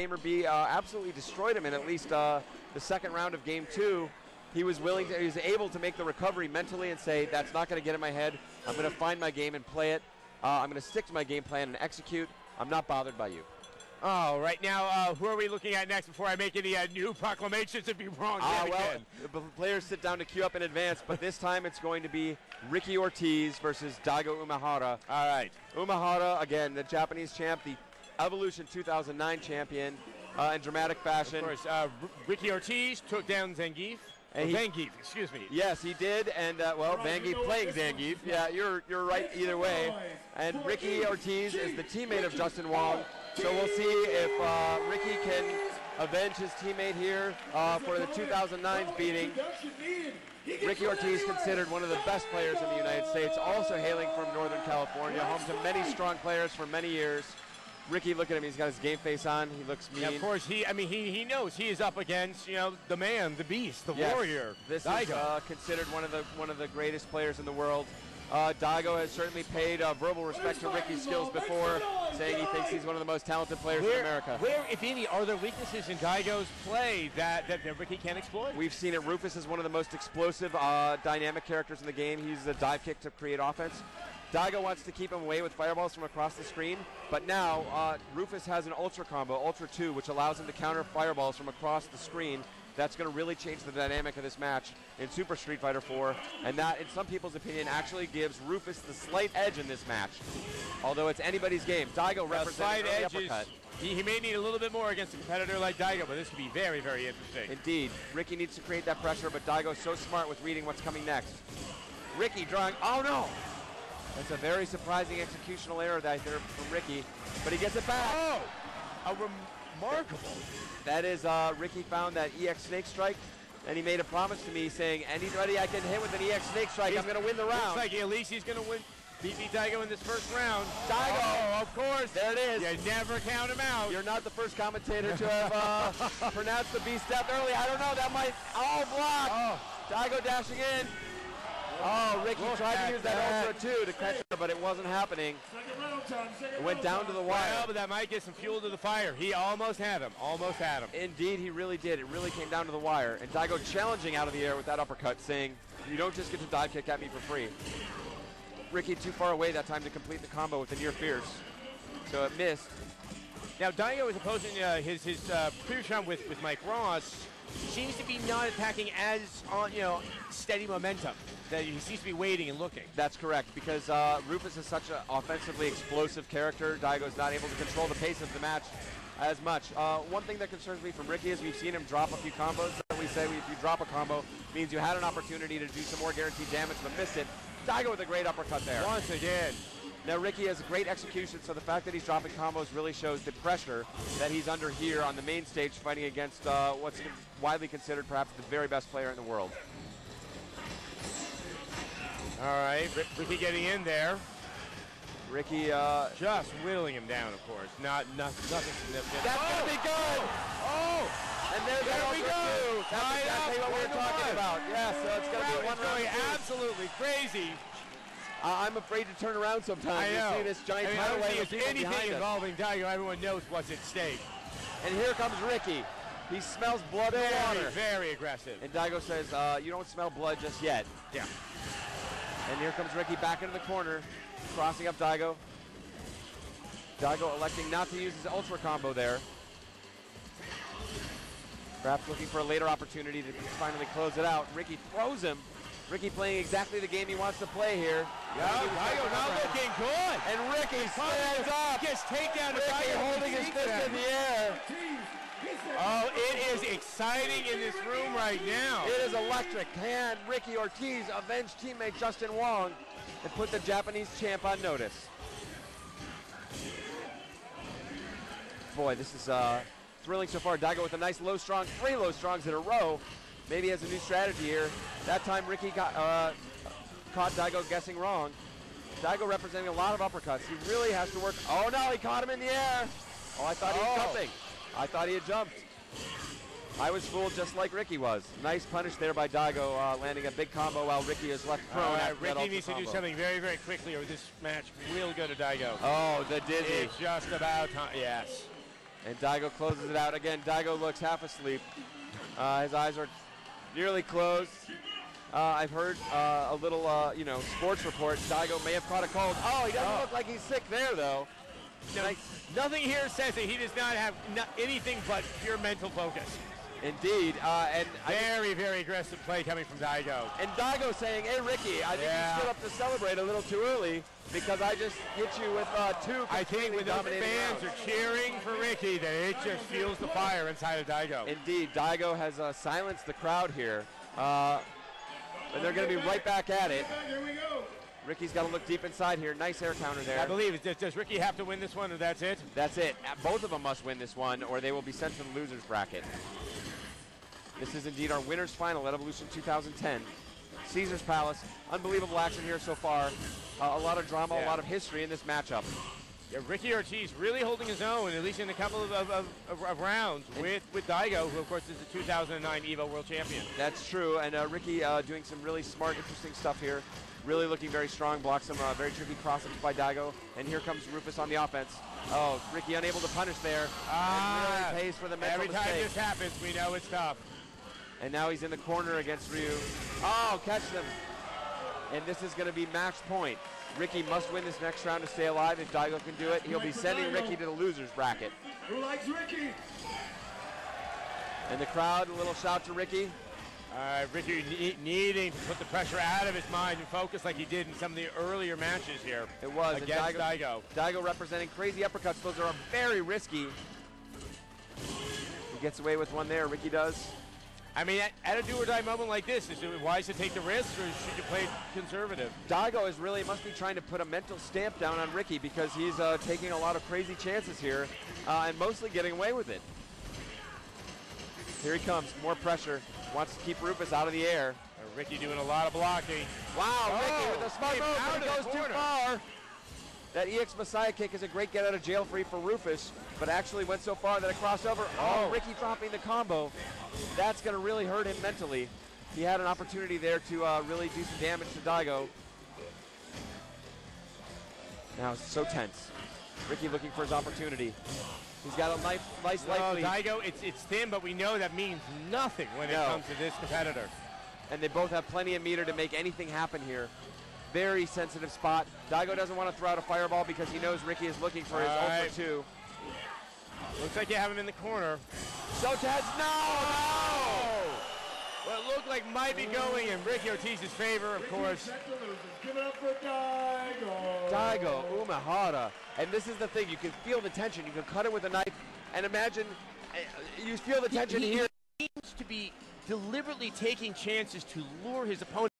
Game or B absolutely destroyed him in at least the second round of game 2. He was able to make the recovery mentally and say, that's not going to get in my head. I'm going to find my game and play it. I'm going to stick to my game plan and execute. I'm not bothered by you. Oh, right now, who are we looking at next before I make any new proclamations if you're wrong again? The players sit down to queue up in advance, but this time it's going to be Ricky Ortiz versus Daigo Umehara. All right. Umehara, again, the Japanese champ, the Evolution 2009 champion in dramatic fashion. Of course, Ricky Ortiz took down Zangief. Zangief, excuse me. Yes, he did, and Zangief playing Zangief. Yeah, you're right either way. And Ricky Ortiz is the teammate of Justin Wong, so we'll see if Ricky can avenge his teammate here for the 2009's beating. Ricky Ortiz, considered one of the best players in the United States, also hailing from Northern California, home to many strong players for many years. Ricky, look at him. He's got his game face on. He looks mean. Yeah, of course, he knows he is up against, the man, the beast, the warrior. This Daigo. is considered one of the greatest players in the world. Daigo has certainly paid verbal respect to Ricky's skills before, saying he thinks he's one of the most talented players in America. Where, if any, are there weaknesses in Daigo's play that Ricky can't exploit? We've seen it. Rufus is one of the most explosive, dynamic characters in the game. He uses a dive kick to create offense. Daigo wants to keep him away with fireballs from across the screen, but now Rufus has an Ultra combo, Ultra 2, which allows him to counter fireballs from across the screen. That's going to really change the dynamic of this match in Super Street Fighter 4, and that, in some people's opinion, actually gives Rufus the slight edge in this match, although it's anybody's game. Daigo represents the uppercut. He may need a little bit more against a competitor like Daigo, but this could be very, very interesting. Indeed. Ricky needs to create that pressure, but Daigo's so smart with reading what's coming next. Ricky drawing, oh no! That's a very surprising executional error there from Ricky, but he gets it back. Oh, a remarkable. That is, Ricky found that EX Snake Strike, and he made a promise to me saying, anybody I can hit with an EX Snake Strike, I'm going to win the round. Looks like at least he's going to beat Daigo in this first round. Daigo, oh, of course. There it is. You never count him out. You're not the first commentator to have pronounced the B step early. I don't know, that might, block. Oh. Daigo dashing in. Oh, Ricky tried to use that Ultra 2 to catch her, but it wasn't happening. It went down to the wire. Well, but that might get some fuel to the fire. He almost had him. Indeed, he really did. It really came down to the wire. And Daigo challenging out of the air with that uppercut, saying, you don't just get to dive kick at me for free. Ricky too far away that time to complete the combo with the near fierce. So it missed. Now, Daigo is opposing his previous round with Mike Ross. Seems to be not attacking as steady momentum. That he seems to be waiting and looking. That's correct, because Rufus is such an offensively explosive character. Daigo's not able to control the pace of the match as much. One thing that concerns me from Ricky is we've seen him drop a few combos. We say if you drop a combo, means you had an opportunity to do some more guaranteed damage, but missed it. Daigo with a great uppercut there. Once again. Now Ricky has a great execution, so the fact that he's dropping combos really shows the pressure that he's under here on the main stage, fighting against what's widely considered perhaps the very best player in the world. All right, Ricky getting in there. Ricky just whittling him down, of course. Nothing significant. That's going to be good! Oh! And there we go! That's exactly what we were talking about. Yeah, so it's going to be one round. Absolutely crazy. I'm afraid to turn around sometimes. I know. You see this giant tidal wave of people anything behind involving Daigo, everyone knows what's at stake. And here comes Ricky. He smells blood and water. Very aggressive. And Daigo says, you don't smell blood just yet. Yeah. And here comes Ricky back into the corner, crossing up Daigo. Daigo electing not to use his Ultra combo there. Perhaps looking for a later opportunity to finally close it out. Ricky throws him. Ricky playing exactly the game he wants to play here. Yeah, Daigo not looking good. And Ricky stands up. Gets takedown to Ricky Daigo. holding his fist in the air. Oh, it is exciting in this room right now. It is electric. Can Ricky Ortiz avenge teammate Justin Wong and put the Japanese champ on notice? Boy, this is thrilling so far. Daigo with a nice low strong, 3 low strongs in a row. Maybe he has a new strategy here. That time Ricky got caught Daigo guessing wrong. Daigo representing a lot of uppercuts. He really has to work. Oh no, he caught him in the air. Oh, I thought he was jumping. I thought he had jumped. I was fooled just like Ricky was. Nice punish there by Daigo, landing a big combo while Ricky is left prone. Ricky needs to do something very, very quickly or this match will go to Daigo. Oh, the dizzy. It's just about time. Yes. And Daigo closes it out. Again, Daigo looks half asleep. His eyes are nearly closed. I've heard a little, sports report. Daigo may have caught a cold. Oh, he doesn't look like he's sick there, though. No, nothing here says that he does not have anything but pure mental focus. Indeed. Very, very aggressive play coming from Daigo. And Daigo saying, hey, Ricky, I think you stood up to celebrate a little too early because I just hit you with two. I think when those fans are cheering for Ricky, that it just fuels the fire inside of Daigo. Indeed. Daigo has silenced the crowd here. And they're going to be right back at it. Here we go. Ricky's got to look deep inside here. Nice air counter there. I believe. Does Ricky have to win this one, or that's it? That's it. Both of them must win this one, or they will be sent to the losers bracket. This is indeed our winners final at Evolution 2010. Caesar's Palace. Unbelievable action here so far. A lot of drama, a lot of history in this matchup. Yeah, Ricky Ortiz really holding his own, at least in a couple of rounds, with Daigo, who, of course, is the 2009 EVO World Champion. That's true, and Ricky doing some really smart, interesting stuff here. Really looking very strong, blocks some very tricky cross-ups by Daigo, and here comes Rufus on the offense. Oh, Ricky unable to punish there. And really pays for the mental every time mistake. this happens, we know it's tough. And now he's in the corner against Ryu. Oh, catch them. And this is going to be match point. Ricky must win this next round to stay alive. If Daigo can do it, he'll be sending Ricky to the losers bracket. Who likes Ricky? And the crowd, a little shout to Ricky. Ricky needing to put the pressure out of his mind and focus like he did in some of the earlier matches here. It was against Daigo. Daigo representing crazy uppercuts. Those are very risky. He gets away with one there. Ricky does. I mean, at a do-or-die moment like this, is it wise to take the risk, or should you play conservative? Daigo must be trying to put a mental stamp down on Ricky because he's taking a lot of crazy chances here and mostly getting away with it. Here he comes, more pressure. Wants to keep Rufus out of the air. Ricky doing a lot of blocking. Wow, Ricky with a smart move, but he goes too far. That EX Messiah kick is a great get out of jail free for Rufus, but actually went so far that a crossover. Oh, Ricky dropping the combo. That's going to really hurt him mentally. He had an opportunity there to really do some damage to Daigo. Now it's so tense. Ricky looking for his opportunity. He's got a nice life lead. Daigo, it's thin, but we know that means nothing when it comes to this competitor. And they both have plenty of meter to make anything happen here. Very sensitive spot. Daigo doesn't want to throw out a fireball because he knows Ricky is looking for his ult for 2. Looks like you have him in the corner. So tense. No! Well, it looked like might be going in Ricky Ortiz's favor, of course. Give it up for Daigo. Daigo, Umehara. And this is the thing. You can feel the tension. You can cut it with a knife. And imagine, you feel the tension here. He seems to be deliberately taking chances to lure his opponent.